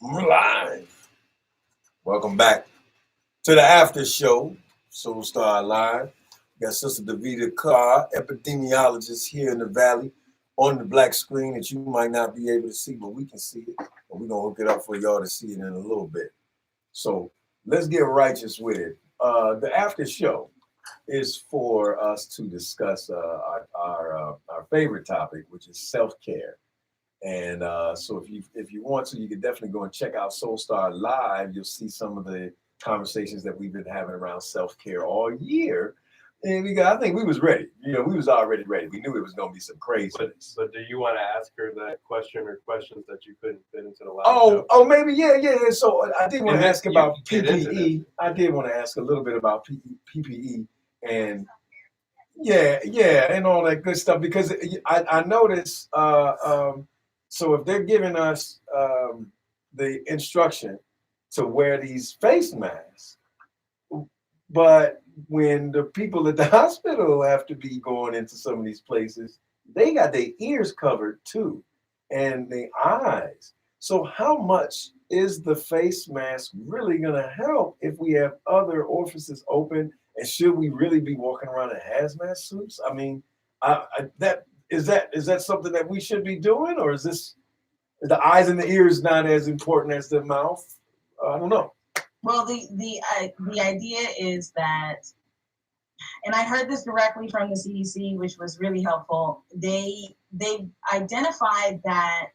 We're live. Welcome back to the after show, Soul Star Live. We got Sister Davida Carr, epidemiologist here in the Valley, on the black screen that you might not be able to see, but we can see it. And we're going to hook it up for y'all to see it in a little bit. So let's get righteous with it. The after show is for us to discuss our favorite topic, which is self-care. And so if you want to, you can definitely go and check out Soul Star Live. You'll see some of the conversations that we've been having around self-care all year. And I think we was ready. We was already ready. We knew it was going to be some craziness. But do you want to ask her that question or questions that you couldn't fit into the live Oh, show? oh, maybe, yeah. So I did want to ask about get into PPE. I did want to ask a little bit about PPE and yeah, and all that good stuff because I noticed. So if they're giving us the instruction to wear these face masks, but when the people at the hospital have to be going into some of these places, they got their ears covered too, and their eyes. So how much is the face mask really going to help if we have other orifices open? And should we really be walking around in hazmat suits? I mean, that is that something that we should be doing, or is the eyes and the ears not as important as the mouth? I don't know. Well, the idea is that, and I heard this directly from the CDC, which was really helpful. They identified that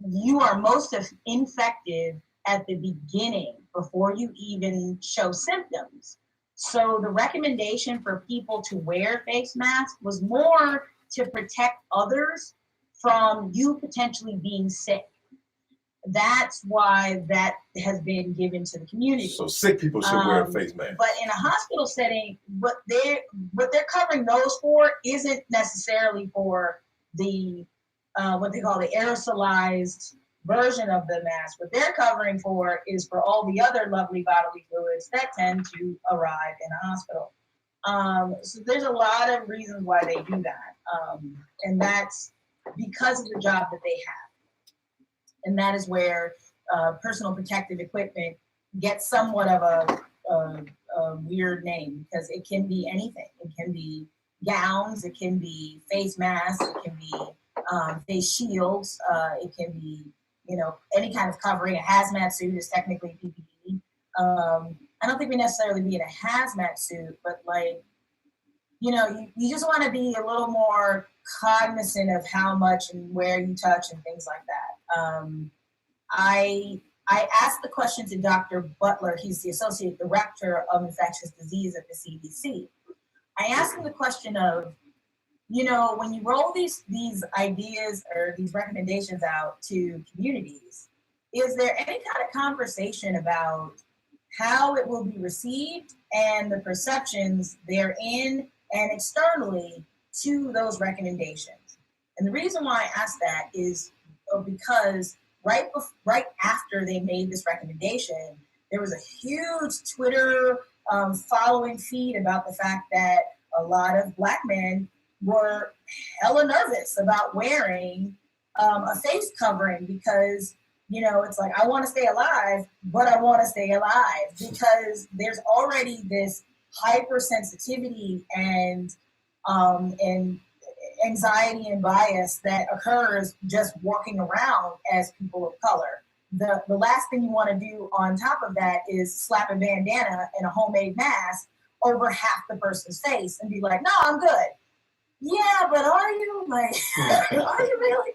you are most infected at the beginning before you even show symptoms. So the recommendation for people to wear face masks was more to protect others from you potentially being sick. That's why that has been given to the community. So sick people should wear face masks. But in a hospital setting, what they're covering those for isn't necessarily for the what they call the aerosolized version of the mask. What they're covering for is for all the other lovely bodily fluids that tend to arrive in a hospital. So there's a lot of reasons why they do that, and that's because of the job that they have. And that is where personal protective equipment gets somewhat of a weird name because it can be anything. It can be gowns, it can be face masks, it can be face shields, it can be, any kind of covering. A hazmat suit is technically PPE. I don't think we necessarily be in a hazmat suit, but you just want to be a little more cognizant of how much and where you touch and things like that. I asked the question to Dr. Butler. He's the Associate Director of Infectious Disease at the CDC. I asked him the question of, when you roll these ideas or these recommendations out to communities, is there any kind of conversation about how it will be received and the perceptions therein and externally to those recommendations? And the reason why I asked that is because right after they made this recommendation, there was a huge Twitter following feed about the fact that a lot of Black men were hella nervous about wearing a face covering because, it's like, I want to stay alive, but I want to stay alive because there's already this hypersensitivity and anxiety and bias that occurs just walking around as people of color. The last thing you want to do on top of that is slap a bandana and a homemade mask over half the person's face and be like, no, I'm good. Yeah, but are you? Are you really?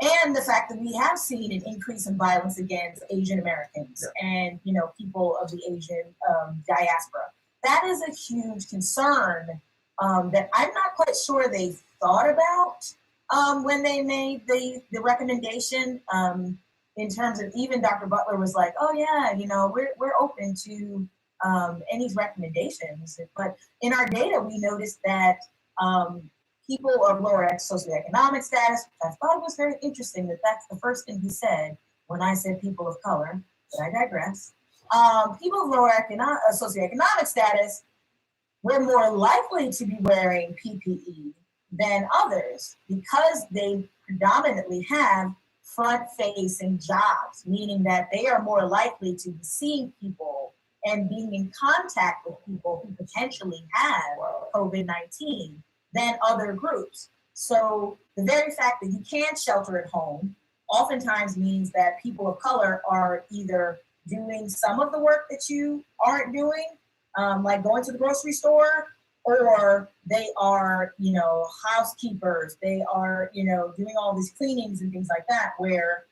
And the fact that we have seen an increase in violence against Asian Americans and, people of the Asian diaspora. That is a huge concern that I'm not quite sure they thought about when they made the recommendation. In terms of, even Dr. Butler was like, oh yeah, we're open to any recommendations. But in our data, we noticed that people of lower socioeconomic status, I thought it was very interesting that that's the first thing he said when I said people of color, but I digress. People of lower socioeconomic status were more likely to be wearing PPE than others because they predominantly have front-facing jobs, meaning that they are more likely to be seeing people and being in contact with people who potentially have COVID-19 than other groups. So the very fact that you can shelter at home oftentimes means that people of color are either doing some of the work that you aren't doing, like going to the grocery store, or they are, housekeepers. They are, doing all these cleanings and things like that, where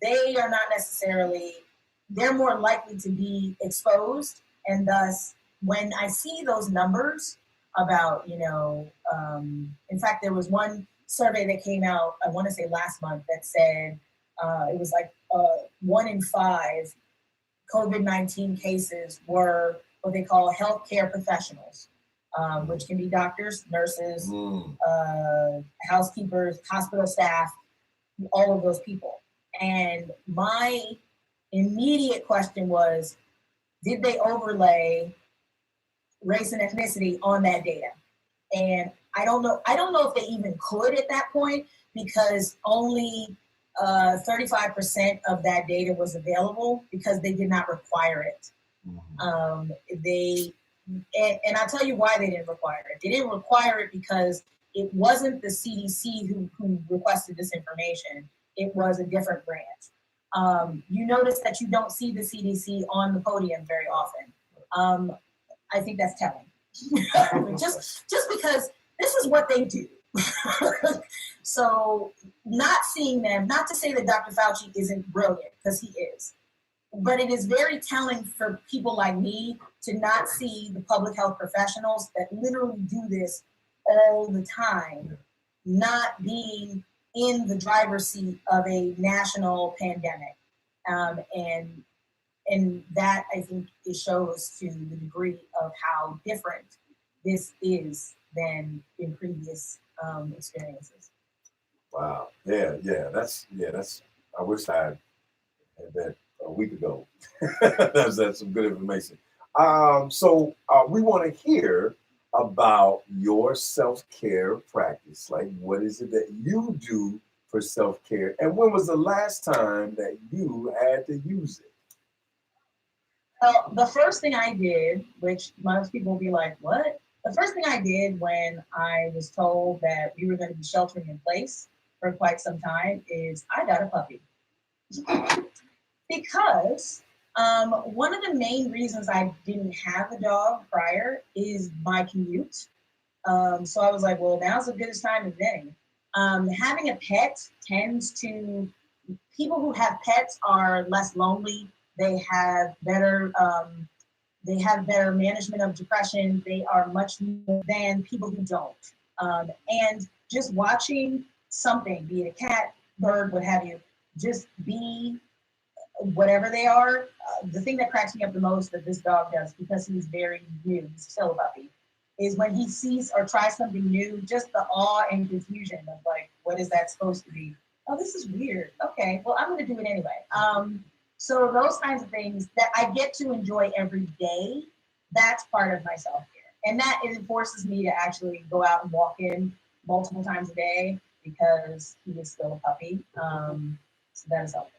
they are not necessarily, they're more likely to be exposed. And thus, when I see those numbers about, in fact, there was one survey that came out, I want to say last month, that said it was like 1 in 5 COVID-19 cases were what they call healthcare professionals, which can be doctors, nurses, housekeepers, hospital staff, all of those people. And my immediate question was, did they overlay race and ethnicity on that data? And I don't know if they even could at that point, because only 35% of that data was available because they did not require it. And I'll tell you why they didn't require it. They didn't require it because it wasn't the CDC who requested this information. It was a different branch. You notice that you don't see the CDC on the podium very often. I think that's telling. just because this is what they do. So not seeing them, not to say that Dr. Fauci isn't brilliant, because he is, but it is very telling for people like me to not see the public health professionals that literally do this all the time, not being in the driver's seat of a national pandemic. And that, I think, it shows to the degree of how different this is than in previous experiences. Wow. Yeah. That's. I wish I had that a week ago. that's some good information. So we want to hear about your self-care practice. Like, what is it that you do for self-care, and when was the last time that you had to use it? Well, the first thing I did, which most people will be like, what? The first thing I did when I was told that we were going to be sheltering in place for quite some time is I got a puppy. Because one of the main reasons I didn't have a dog prior is my commute. So I was like, well, now's as good a time as any. Having a pet tends to, people who have pets are less lonely. They have better management of depression. They are much more than people who don't. And just watching something, be it a cat, bird, what have you, just be whatever they are. The thing that cracks me up the most that this dog does, because he's very new, he's still a puppy, is when he sees or tries something new, just the awe and confusion of like, what is that supposed to be? Oh, this is weird. Okay, well, I'm going to do it anyway. So those kinds of things that I get to enjoy every day, that's part of my self-care. And that it forces me to actually go out and walk in multiple times a day because he is still a puppy. So that is helpful.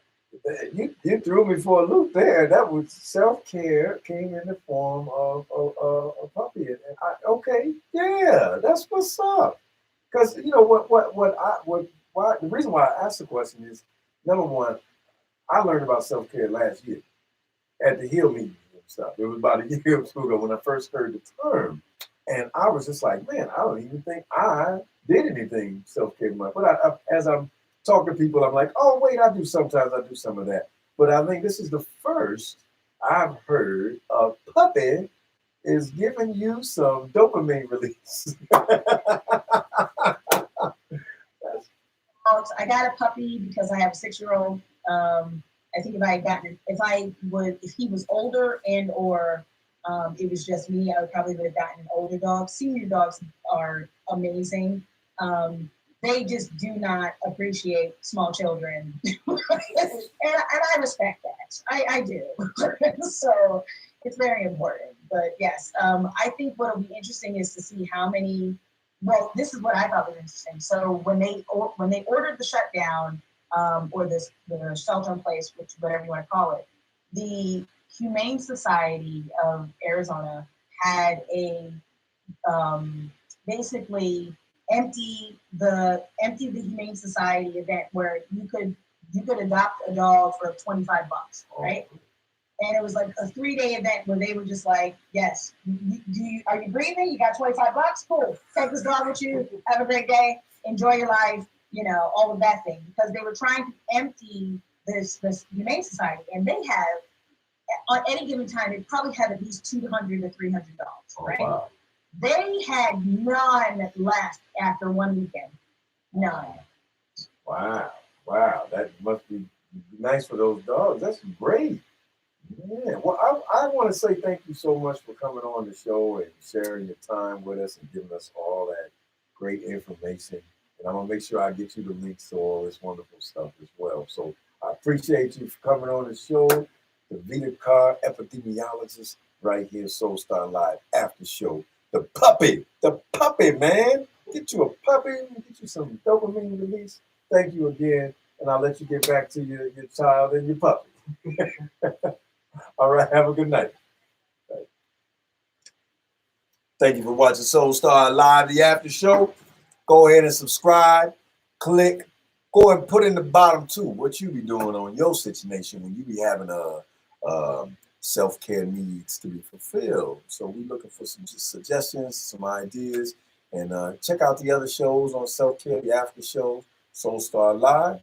You threw me for a loop there. That was self-care came in the form of a puppy. And okay, yeah, that's what's up. Because you know why the reason why I asked the question is, number one, I learned about self-care last year at the Hill meeting and stuff. It was about a year ago when I first heard the term. And I was just like, man, I don't even think I did anything self-care. But as I'm talking to people, I'm like, oh, wait, I do some of that. But I think this is the first I've heard a puppy is giving you some dopamine release. I got a puppy because I have a 6-year-old. I think if he was older and or it was just me, I would probably would have gotten an older dog. Senior dogs are amazing. They just do not appreciate small children. and I respect that. I do. So it's very important. But yes, I think what will be interesting is to see how many, well, this is what I thought was interesting. So when they ordered the shutdown, or the shelter in place, which whatever you want to call it, the Humane Society of Arizona had a basically empty the Humane Society event where you could adopt a dog for $25, right? And it was like a 3-day event where they were just like, yes, are you breathing? You got $25? Cool. Take this dog with you. Have a great day. Enjoy your life. You know, all of that thing, because they were trying to empty this Humane Society, and they have on any given time they probably have at least 200 to 300 dogs, right? Wow. They had none left after one weekend. None. Wow. That must be nice for those dogs. That's great. Yeah. Well, I want to say thank you so much for coming on the show and sharing your time with us and giving us all that great information. And I'm going to make sure I get you the links to all this wonderful stuff as well. So I appreciate you for coming on the show. Davida Carr, epidemiologist, right here, Soul Star Live after show. The puppy, man. Get you a puppy, get you some dopamine release. Thank you again. And I'll let you get back to your child and your puppy. All right, have a good night. Thank you for watching Soul Star Live, the after show. Go ahead and subscribe, click, go and put in the bottom too what you be doing on your situation when you be having self-care needs to be fulfilled. So we're looking for some suggestions, some ideas, and check out the other shows on self-care, the after show, Soul Star Live.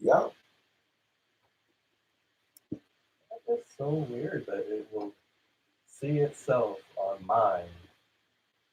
Yeah. It's so weird that it will see itself on mine